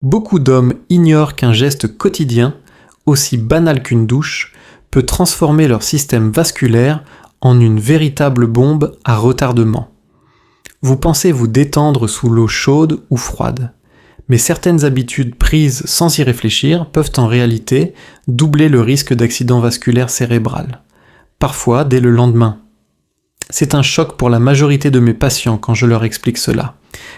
Beaucoup d'hommes ignorent qu'un geste quotidien, aussi banal qu'une douche, peut transformer leur système vasculaire en une véritable bombe à retardement. Vous pensez vous détendre sous l'eau chaude ou froide, mais certaines habitudes prises sans y réfléchir peuvent en réalité doubler le risque d'accident vasculaire cérébral, parfois dès le lendemain. C'est un choc pour la majorité de mes patients quand je leur explique cela,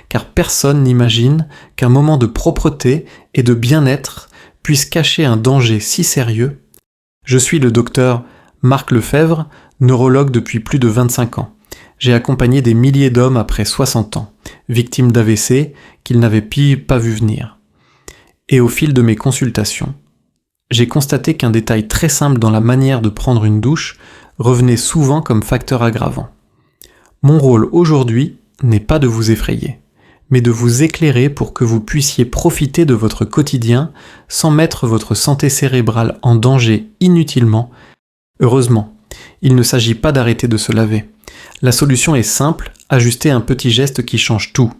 car personne n'imagine qu'un moment de propreté et de bien-être puisse cacher un danger si sérieux. Je suis le docteur Marc Lefebvre, neurologue depuis plus de 25 ans. J'ai accompagné des milliers d'hommes après 60 ans, victimes d'AVC qu'ils n'avaient pas vu venir. Et au fil de mes consultations, j'ai constaté qu'un détail très simple dans la manière de prendre une douche revenait souvent comme facteur aggravant. Mon rôle aujourd'hui n'est pas de vous effrayer, mais de vous éclairer pour que vous puissiez profiter de votre quotidien sans mettre votre santé cérébrale en danger inutilement. Heureusement, il ne s'agit pas d'arrêter de se laver. La solution est simple, ajuster un petit geste qui change tout.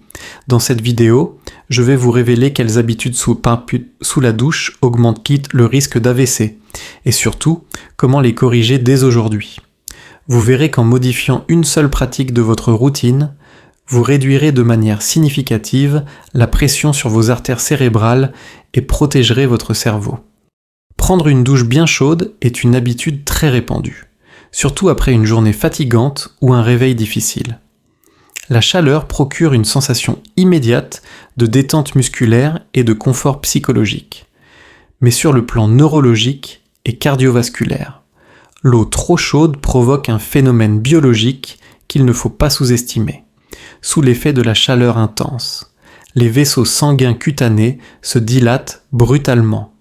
Dans cette vidéo, je vais vous révéler quelles habitudes sous la douche augmentent le risque d'AVC, et surtout, comment les corriger dès aujourd'hui. Vous verrez qu'en modifiant une seule pratique de votre routine, vous réduirez de manière significative la pression sur vos artères cérébrales et protégerez votre cerveau. Prendre une douche bien chaude est une habitude très répandue, surtout après une journée fatigante ou un réveil difficile. La chaleur procure une sensation immédiate de détente musculaire et de confort psychologique. Mais sur le plan neurologique et cardiovasculaire, l'eau trop chaude provoque un phénomène biologique qu'il ne faut pas sous-estimer. Sous l'effet de la chaleur intense, les vaisseaux sanguins cutanés se dilatent brutalement.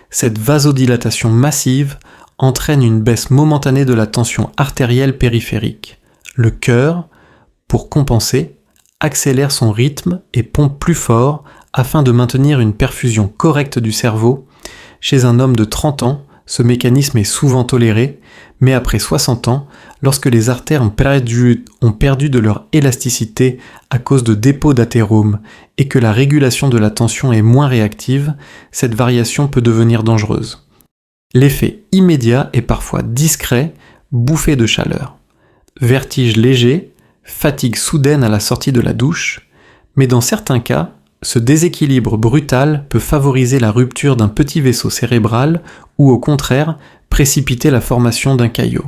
Cette vasodilatation massive entraîne une baisse momentanée de la tension artérielle périphérique. Le cœur, pour compenser, accélère son rythme et pompe plus fort afin de maintenir une perfusion correcte du cerveau. Chez un homme de 30 ans, ce mécanisme est souvent toléré, mais après 60 ans, lorsque les artères ont perdu de leur élasticité à cause de dépôts d'athérome et que la régulation de la tension est moins réactive, cette variation peut devenir dangereuse. L'effet immédiat est parfois discret, bouffée de chaleur, vertige léger, fatigue soudaine à la sortie de la douche, mais dans certains cas, ce déséquilibre brutal peut favoriser la rupture d'un petit vaisseau cérébral ou au contraire précipiter la formation d'un caillot.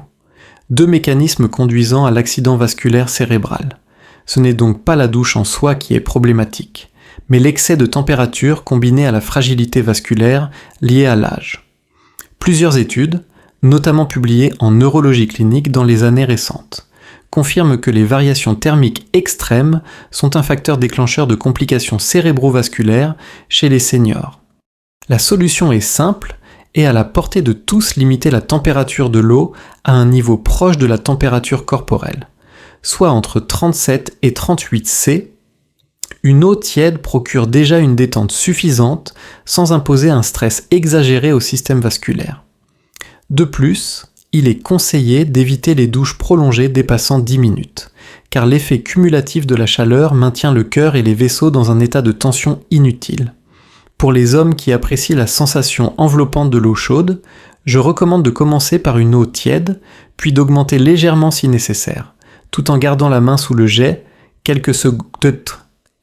Deux mécanismes conduisant à l'accident vasculaire cérébral. Ce n'est donc pas la douche en soi qui est problématique, mais l'excès de température combiné à la fragilité vasculaire liée à l'âge. Plusieurs études, notamment publiées en neurologie clinique dans les années récentes, confirment que les variations thermiques extrêmes sont un facteur déclencheur de complications cérébrovasculaires chez les seniors. La solution est simple et à la portée de tous limiter la température de l'eau à un niveau proche de la température corporelle, soit entre 37 et 38 C. Une eau tiède procure déjà une détente suffisante sans imposer un stress exagéré au système vasculaire. De plus, il est conseillé d'éviter les douches prolongées dépassant 10 minutes, car l'effet cumulatif de la chaleur maintient le cœur et les vaisseaux dans un état de tension inutile. Pour les hommes qui apprécient la sensation enveloppante de l'eau chaude, je recommande de commencer par une eau tiède, puis d'augmenter légèrement si nécessaire, tout en gardant la main sous le jet quelques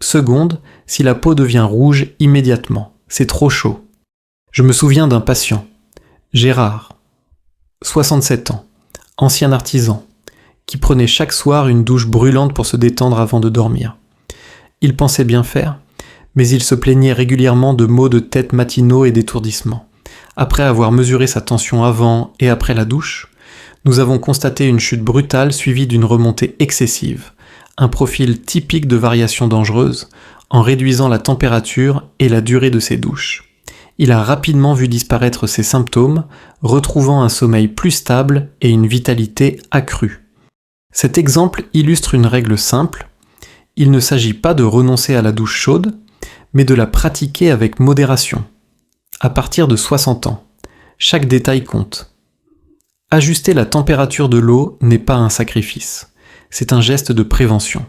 secondes si la peau devient rouge immédiatement. C'est trop chaud. Je me souviens d'un patient, Gérard, 67 ans, ancien artisan, qui prenait chaque soir une douche brûlante pour se détendre avant de dormir. Il pensait bien faire, mais il se plaignait régulièrement de maux de tête matinaux et d'étourdissements. Après avoir mesuré sa tension avant et après la douche, nous avons constaté une chute brutale suivie d'une remontée excessive, un profil typique de variation dangereuse, en réduisant la température et la durée de ses douches. Il a rapidement vu disparaître ses symptômes, retrouvant un sommeil plus stable et une vitalité accrue. Cet exemple illustre une règle simple. Il ne s'agit pas de renoncer à la douche chaude, mais de la pratiquer avec modération. À partir de 60 ans, chaque détail compte. Ajuster la température de l'eau n'est pas un sacrifice, c'est un geste de prévention.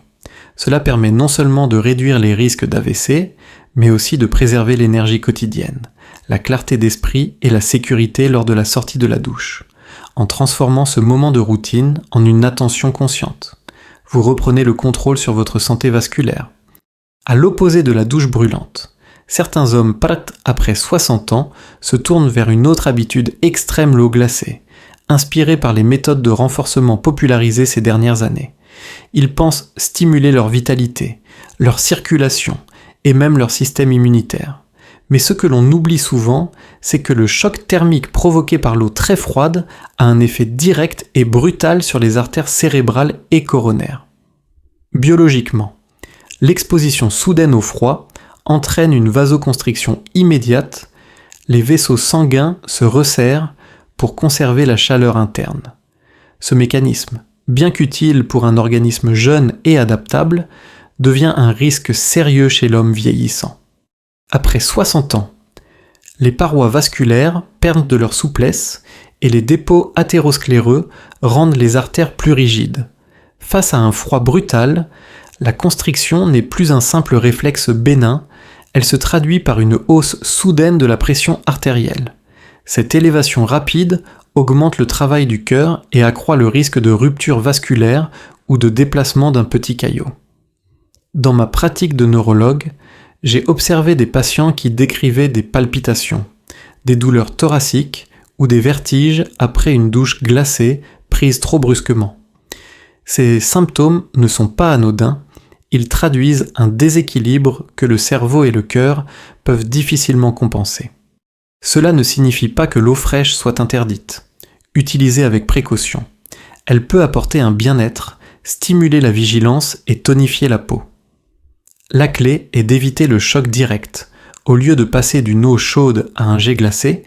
Cela permet non seulement de réduire les risques d'AVC, mais aussi de préserver l'énergie quotidienne, la clarté d'esprit et la sécurité lors de la sortie de la douche, en transformant ce moment de routine en une attention consciente. Vous reprenez le contrôle sur votre santé vasculaire. À l'opposé de la douche brûlante, certains hommes prêts après 60 ans se tournent vers une autre habitude extrême, l'eau glacée, inspirée par les méthodes de renforcement popularisées ces dernières années. Ils pensent stimuler leur vitalité, leur circulation et même leur système immunitaire. Mais ce que l'on oublie souvent, c'est que le choc thermique provoqué par l'eau très froide a un effet direct et brutal sur les artères cérébrales et coronaires. Biologiquement, l'exposition soudaine au froid entraîne une vasoconstriction immédiate, les vaisseaux sanguins se resserrent pour conserver la chaleur interne. Ce mécanisme, bien qu'utile pour un organisme jeune et adaptable, devient un risque sérieux chez l'homme vieillissant. Après 60 ans, les parois vasculaires perdent de leur souplesse et les dépôts athéroscléreux rendent les artères plus rigides. Face à un froid brutal, la constriction n'est plus un simple réflexe bénin, elle se traduit par une hausse soudaine de la pression artérielle. Cette élévation rapide augmente le travail du cœur et accroît le risque de rupture vasculaire ou de déplacement d'un petit caillot. Dans ma pratique de neurologue, j'ai observé des patients qui décrivaient des palpitations, des douleurs thoraciques ou des vertiges après une douche glacée prise trop brusquement. Ces symptômes ne sont pas anodins, ils traduisent un déséquilibre que le cerveau et le cœur peuvent difficilement compenser. Cela ne signifie pas que l'eau fraîche soit interdite. Utilisée avec précaution, elle peut apporter un bien-être, stimuler la vigilance et tonifier la peau. La clé est d'éviter le choc direct. Au lieu de passer d'une eau chaude à un jet glacé,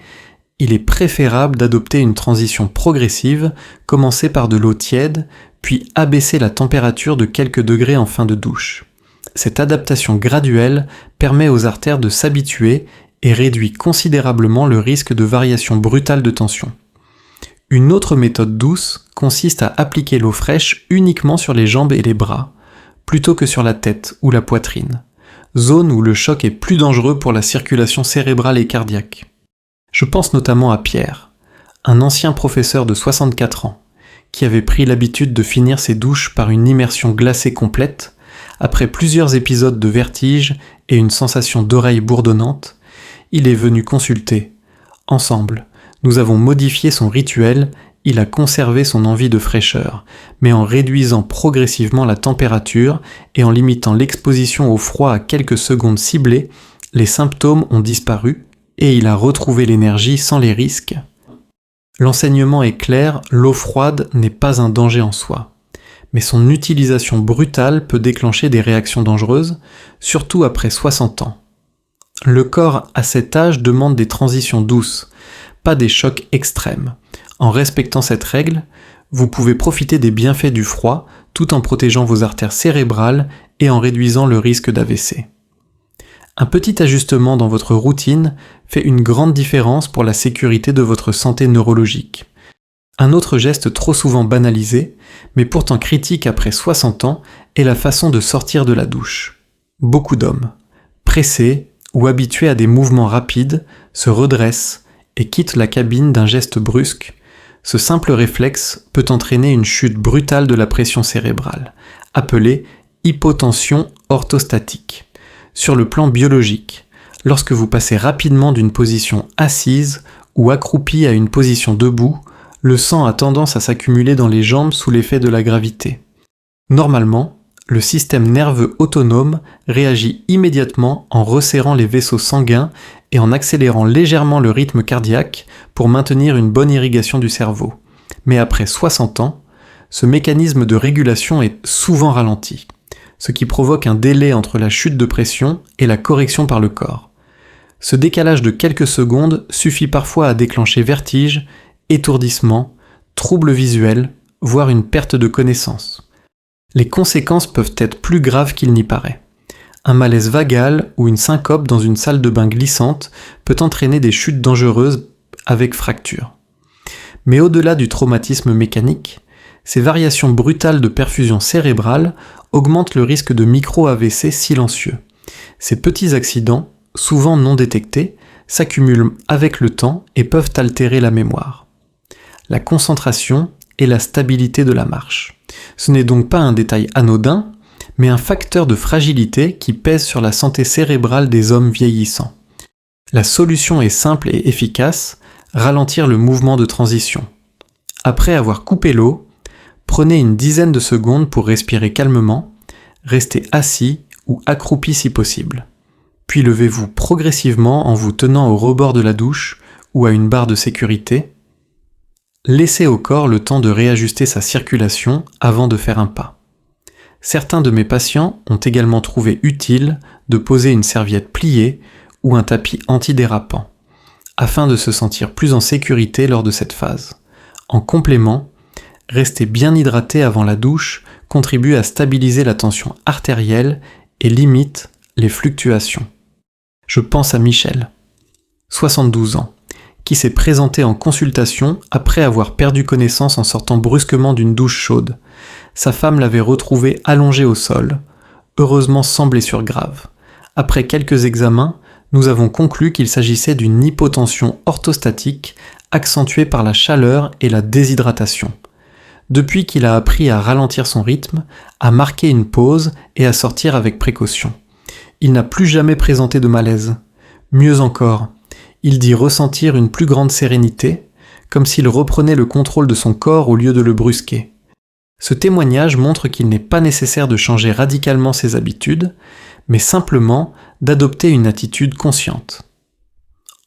il est préférable d'adopter une transition progressive, commencer par de l'eau tiède, puis abaisser la température de quelques degrés en fin de douche. Cette adaptation graduelle permet aux artères de s'habituer et réduit considérablement le risque de variation brutale de tension. Une autre méthode douce consiste à appliquer l'eau fraîche uniquement sur les jambes et les bras, plutôt que sur la tête ou la poitrine, zone où le choc est plus dangereux pour la circulation cérébrale et cardiaque. Je pense notamment à Pierre, un ancien professeur de 64 ans, qui avait pris l'habitude de finir ses douches par une immersion glacée complète, après plusieurs épisodes de vertige et une sensation d'oreille bourdonnante, il est venu consulter. Ensemble, nous avons modifié son rituel, il a conservé son envie de fraîcheur, mais en réduisant progressivement la température et en limitant l'exposition au froid à quelques secondes ciblées, les symptômes ont disparu et il a retrouvé l'énergie sans les risques. L'enseignement est clair, l'eau froide n'est pas un danger en soi, mais son utilisation brutale peut déclencher des réactions dangereuses, surtout après 60 ans. Le corps à cet âge demande des transitions douces, pas des chocs extrêmes. En respectant cette règle, vous pouvez profiter des bienfaits du froid tout en protégeant vos artères cérébrales et en réduisant le risque d'AVC. Un petit ajustement dans votre routine fait une grande différence pour la sécurité de votre santé neurologique. Un autre geste trop souvent banalisé, mais pourtant critique après 60 ans, est la façon de sortir de la douche. Beaucoup d'hommes, pressés ou habitués à des mouvements rapides, se redressent et quittent la cabine d'un geste brusque. Ce simple réflexe peut entraîner une chute brutale de la pression cérébrale, appelée hypotension orthostatique. Sur le plan biologique, lorsque vous passez rapidement d'une position assise ou accroupie à une position debout, le sang a tendance à s'accumuler dans les jambes sous l'effet de la gravité. Normalement, le système nerveux autonome réagit immédiatement en resserrant les vaisseaux sanguins et en accélérant légèrement le rythme cardiaque pour maintenir une bonne irrigation du cerveau. Mais après 60 ans, ce mécanisme de régulation est souvent ralenti, ce qui provoque un délai entre la chute de pression et la correction par le corps. Ce décalage de quelques secondes suffit parfois à déclencher vertige, étourdissement, troubles visuels, voire une perte de connaissance. Les conséquences peuvent être plus graves qu'il n'y paraît. Un malaise vagal ou une syncope dans une salle de bain glissante peut entraîner des chutes dangereuses avec fracture. Mais au-delà du traumatisme mécanique, ces variations brutales de perfusion cérébrale augmentent le risque de micro-AVC silencieux, Ces petits accidents, souvent non détectés, s'accumulent avec le temps et peuvent altérer la mémoire, la concentration et la stabilité de la marche. Ce n'est donc pas un détail anodin, mais un facteur de fragilité qui pèse sur la santé cérébrale des hommes vieillissants. La solution est simple et efficace, ralentir le mouvement de transition. Après avoir coupé l'eau, prenez une dizaine de secondes pour respirer calmement, restez assis ou accroupi si possible. Puis levez-vous progressivement en vous tenant au rebord de la douche ou à une barre de sécurité. Laissez au corps le temps de réajuster sa circulation avant de faire un pas. Certains de mes patients ont également trouvé utile de poser une serviette pliée ou un tapis antidérapant, afin de se sentir plus en sécurité lors de cette phase. En complément, rester bien hydraté avant la douche contribue à stabiliser la tension artérielle et limite les fluctuations. Je pense à Michel, 72 ans, qui s'est présenté en consultation après avoir perdu connaissance en sortant brusquement d'une douche chaude. Sa femme l'avait retrouvé allongé au sol, heureusement sans blessure grave. Après quelques examens, nous avons conclu qu'il s'agissait d'une hypotension orthostatique accentuée par la chaleur et la déshydratation. Depuis qu'il a appris à ralentir son rythme, à marquer une pause et à sortir avec précaution. Il n'a plus jamais présenté de malaise. Mieux encore, il dit ressentir une plus grande sérénité, comme s'il reprenait le contrôle de son corps au lieu de le brusquer. Ce témoignage montre qu'il n'est pas nécessaire de changer radicalement ses habitudes, mais simplement d'adopter une attitude consciente.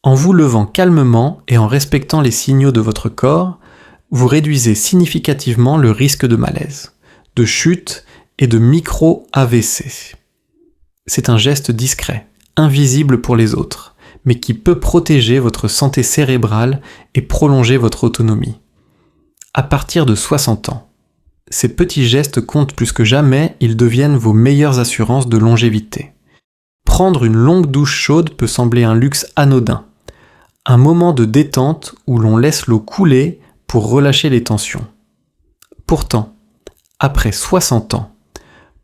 En vous levant calmement et en respectant les signaux de votre corps, vous réduisez significativement le risque de malaise, de chute et de micro-AVC. C'est un geste discret, invisible pour les autres, mais qui peut protéger votre santé cérébrale et prolonger votre autonomie. À partir de 60 ans, ces petits gestes comptent plus que jamais, ils deviennent vos meilleures assurances de longévité. Prendre une longue douche chaude peut sembler un luxe anodin, un moment de détente où l'on laisse l'eau couler pour relâcher les tensions. Pourtant, après 60 ans,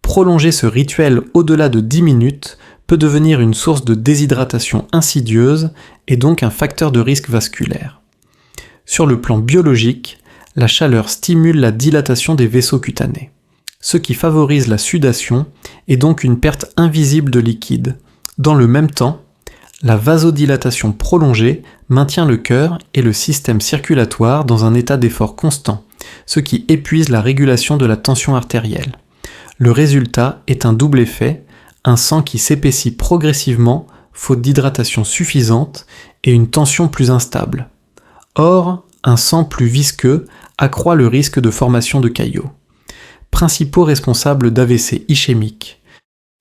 prolonger ce rituel au-delà de 10 minutes peut devenir une source de déshydratation insidieuse et donc un facteur de risque vasculaire. Sur le plan biologique, la chaleur stimule la dilatation des vaisseaux cutanés, ce qui favorise la sudation et donc une perte invisible de liquide. Dans le même temps, la vasodilatation prolongée maintient le cœur et le système circulatoire dans un état d'effort constant, ce qui épuise la régulation de la tension artérielle. Le résultat est un double effet, un sang qui s'épaissit progressivement faute d'hydratation suffisante et une tension plus instable. Or, un sang plus visqueux accroît le risque de formation de caillots, principaux responsables d'AVC ischémique.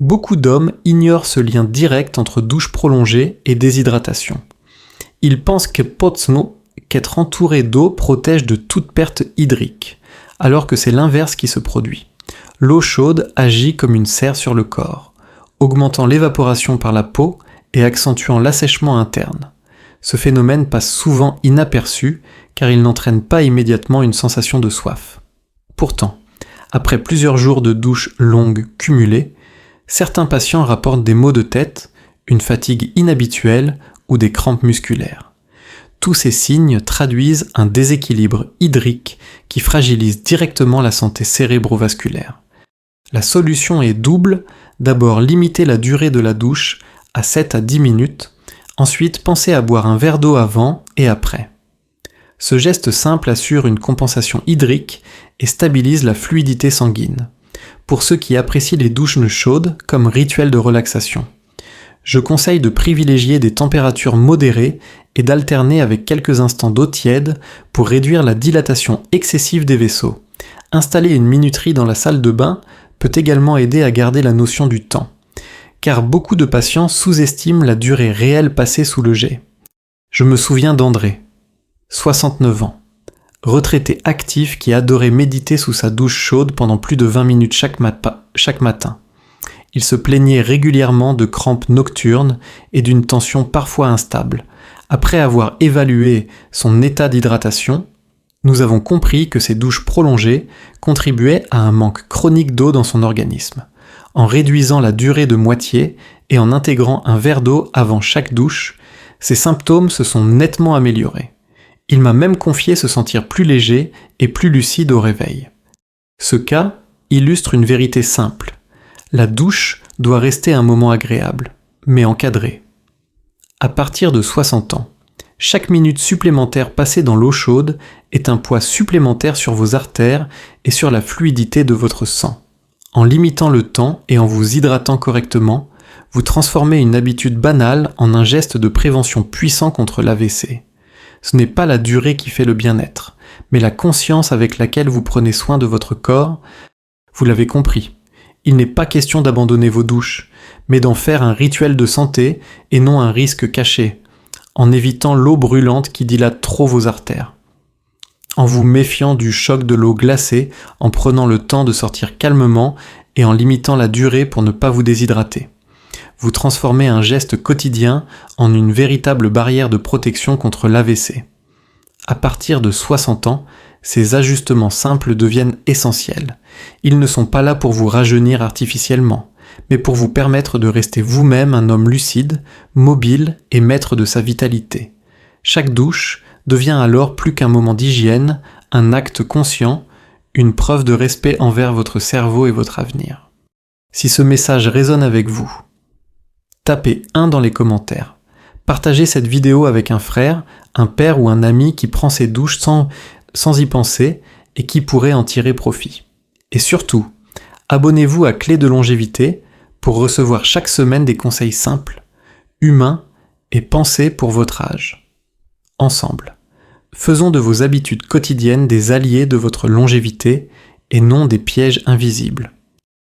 Beaucoup d'hommes ignorent ce lien direct entre douche prolongée et déshydratation. Ils pensent qu'être entouré d'eau protège de toute perte hydrique, alors que c'est l'inverse qui se produit. L'eau chaude agit comme une serre sur le corps, augmentant l'évaporation par la peau et accentuant l'assèchement interne. Ce phénomène passe souvent inaperçu car il n'entraîne pas immédiatement une sensation de soif. Pourtant, après plusieurs jours de douche longue cumulée, certains patients rapportent des maux de tête, une fatigue inhabituelle ou des crampes musculaires. Tous ces signes traduisent un déséquilibre hydrique qui fragilise directement la santé cérébrovasculaire. La solution est double, d'abord limiter la durée de la douche à 7 à 10 minutes, ensuite pensez à boire un verre d'eau avant et après. Ce geste simple assure une compensation hydrique et stabilise la fluidité sanguine. Pour ceux qui apprécient les douches chaudes comme rituel de relaxation, je conseille de privilégier des températures modérées et d'alterner avec quelques instants d'eau tiède pour réduire la dilatation excessive des vaisseaux. Installer une minuterie dans la salle de bain peut également aider à garder la notion du temps, car beaucoup de patients sous-estiment la durée réelle passée sous le jet. Je me souviens d'André, 69 ans, retraité actif qui adorait méditer sous sa douche chaude pendant plus de 20 minutes chaque matin. Il se plaignait régulièrement de crampes nocturnes et d'une tension parfois instable. Après avoir évalué son état d'hydratation, nous avons compris que ces douches prolongées contribuaient à un manque chronique d'eau dans son organisme. en réduisant la durée de moitié et en intégrant un verre d'eau avant chaque douche, ses symptômes se sont nettement améliorés. Il m'a même confié se sentir plus léger et plus lucide au réveil. Ce cas illustre une vérité simple. La douche doit rester un moment agréable, mais encadré. À partir de 60 ans, chaque minute supplémentaire passée dans l'eau chaude est un poids supplémentaire sur vos artères et sur la fluidité de votre sang. En limitant le temps et en vous hydratant correctement, vous transformez une habitude banale en un geste de prévention puissant contre l'AVC. Ce n'est pas la durée qui fait le bien-être, mais la conscience avec laquelle vous prenez soin de votre corps. Vous l'avez compris, il n'est pas question d'abandonner vos douches, mais d'en faire un rituel de santé et non un risque caché, en évitant l'eau brûlante qui dilate trop vos artères. En vous méfiant du choc de l'eau glacée, en prenant le temps de sortir calmement et en limitant la durée pour ne pas vous déshydrater. Vous transformez un geste quotidien en une véritable barrière de protection contre l'AVC. À partir de 60 ans, ces ajustements simples deviennent essentiels. Ils ne sont pas là pour vous rajeunir artificiellement, mais pour vous permettre de rester vous-même un homme lucide, mobile et maître de sa vitalité. Chaque douche devient alors plus qu'un moment d'hygiène, un acte conscient, une preuve de respect envers votre cerveau et votre avenir. Si ce message résonne avec vous, tapez 1 dans les commentaires. Partagez cette vidéo avec un frère, un père ou un ami qui prend ses douches sans y penser et qui pourrait en tirer profit. Et surtout, abonnez-vous à Clé de longévité pour recevoir chaque semaine des conseils simples, humains et pensés pour votre âge. Ensemble, faisons de vos habitudes quotidiennes des alliés de votre longévité et non des pièges invisibles.